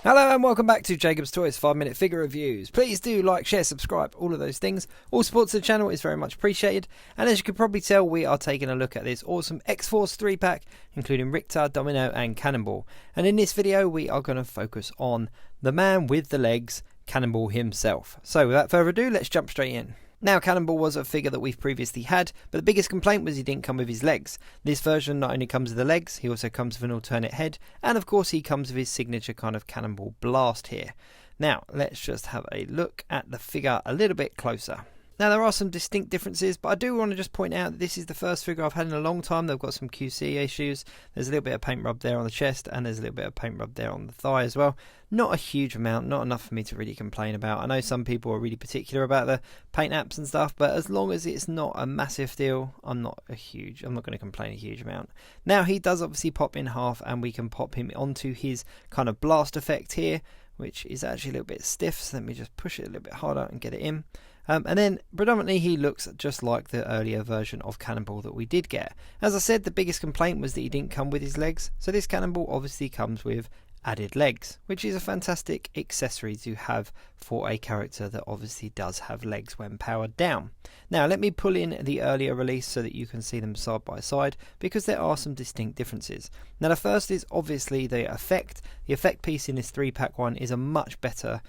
Hello and welcome back to Jacob's Toys 5-minute figure reviews. Please do like, share, subscribe, all of those things. All support to the channel is very much appreciated. And as you can probably tell, we are taking a look at this awesome X-Force 3-pack, including Richter, Domino and Cannonball. And in this video, we are going to focus on the man with the legs, Cannonball himself. So without further ado, let's jump straight in. Now, Cannonball was a figure that we've previously had, but the biggest complaint was he didn't come with his legs. This version not only comes with the legs, he also comes with an alternate head, and of course he comes with his signature kind of Cannonball blast here. Now, let's just have a look at the figure a little bit closer. Now, there are some distinct differences, but I do want to just point out that this is the first figure I've had in a long time. They've got some QC issues. There's a little bit of paint rub there on the chest, and there's a little bit of paint rub there on the thigh as well. Not a huge amount, not enough for me to really complain about. I know some people are really particular about the paint apps and stuff, but as long as it's not a massive deal, I'm not going to complain a huge amount. Now, he does obviously pop in half, and we can pop him onto his kind of blast effect here, which is actually a little bit stiff, so let me just push it a little bit harder and get it in. And then predominantly he looks just like the earlier version of Cannonball that we did get. As I said, the biggest complaint was that he didn't come with his legs, so this Cannonball obviously comes with added legs, which is a fantastic accessory to have for a character that obviously does have legs when powered down. Now let me pull in the earlier release so that you can see them side by side, because there are some distinct differences. Now the first is obviously the effect. The effect piece in this 3-pack one is a much better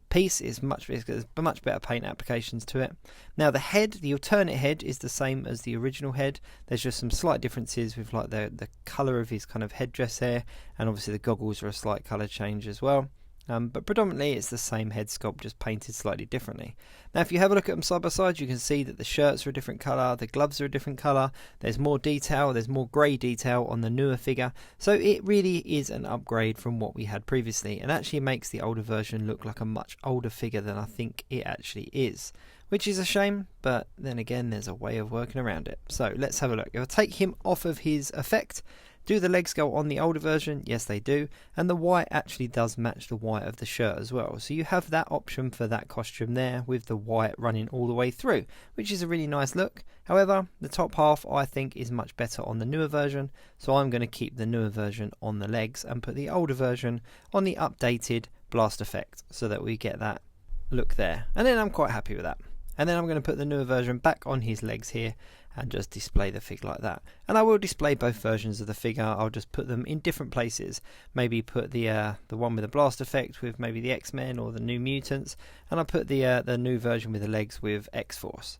piece, it's much better paint applications to it. Now the head, the alternate head, is the same as the original head. There's just some slight differences with like the colour of his kind of headdress there, and obviously the goggles are a slight colour change as well. But predominantly it's the same head sculpt, just painted slightly differently. Now if you have a look at them side by side, you can see that the shirts are a different colour, the gloves are a different colour, there's more detail, there's more grey detail on the newer figure, so it really is an upgrade from what we had previously, and actually makes the older version look like a much older figure than I think it actually is. Which is a shame, but then again there's a way of working around it. So let's have a look. If I take him off of his effect, do the legs go on the older version? Yes, they do. And the white actually does match the white of the shirt as well. So you have that option for that costume there with the white running all the way through, which is a really nice look. However, the top half I think is much better on the newer version. So I'm going to keep the newer version on the legs and put the older version on the updated blast effect so that we get that look there. And then I'm quite happy with that. And then I'm going to put the newer version back on his legs here and just display the figure like that. And I will display both versions of the figure. I'll just put them in different places. Maybe put the one with the blast effect with maybe the X-Men or the New Mutants, and I'll put the new version with the legs with X-Force.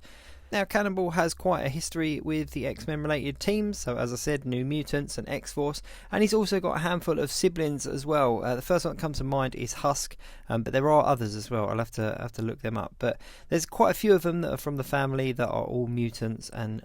Now Cannonball has quite a history with the X-Men related teams, so as I said, New Mutants and X-Force, and he's also got a handful of siblings as well. The first one that comes to mind is Husk, but there are others as well. I'll have to look them up, but there's quite a few of them that are from the family that are all mutants and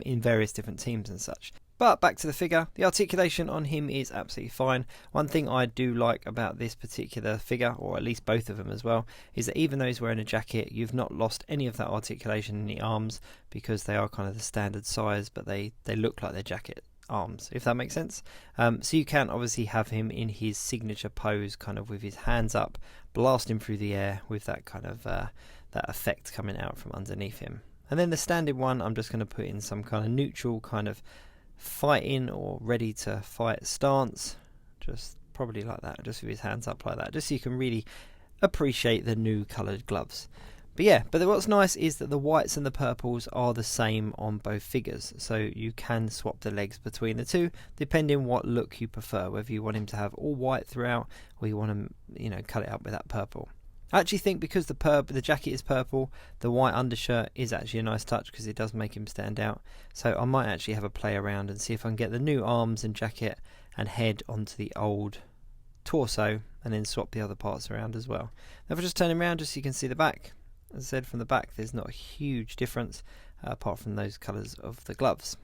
in various different teams and such. But back to the figure, the articulation on him is absolutely fine. One thing I do like about this particular figure, or at least both of them as well, is that even though he's wearing a jacket, you've not lost any of that articulation in the arms, because they are kind of the standard size, but they look like their jacket arms, if that makes sense. So you can obviously have him in his signature pose, kind of with his hands up, blasting through the air with that kind of that effect coming out from underneath him. And then the standard one, I'm just going to put in some kind of neutral kind of fighting or ready to fight stance, just probably like that, just with his hands up like that, just so you can really appreciate the new coloured gloves. But yeah, but what's nice is that the whites and the purples are the same on both figures, so you can swap the legs between the two depending what look you prefer, whether you want him to have all white throughout or you want to cut it up with that purple. I actually think because the jacket is purple, the white undershirt is actually a nice touch because it does make him stand out. So I might actually have a play around and see if I can get the new arms and jacket and head onto the old torso and then swap the other parts around as well. Now if I just turn him around just so you can see the back, as I said, from the back there's not a huge difference apart from those colours of the gloves.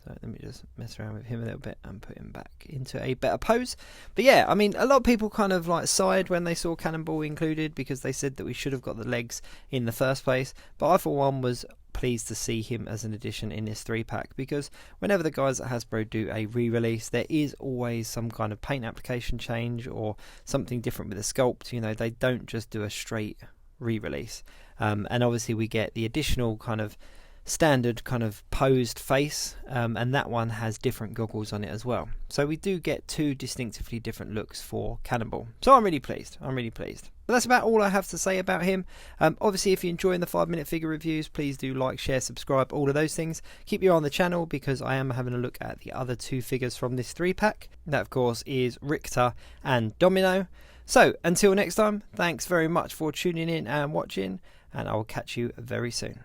So let me just mess around with him a little bit and put him back into a better pose. But yeah, I mean, a lot of people kind of like sighed when they saw Cannonball included because they said that we should have got the legs in the first place. But I, for one, was pleased to see him as an addition in this 3-pack, because whenever the guys at Hasbro do a re-release, there is always some kind of paint application change or something different with the sculpt. They don't just do a straight re-release. And obviously we get the additional kind of standard kind of posed face, and that one has different goggles on it as well. So we do get two distinctively different looks for Cannonball. So I'm really pleased. But that's about all I have to say about him. Obviously, if you're enjoying the 5-minute figure reviews, please do like, share, subscribe, all of those things. Keep your eye on the channel because I am having a look at the other 2 figures from this 3-pack. That, of course, is Richter and Domino. So until next time, thanks very much for tuning in and watching, and I will catch you very soon.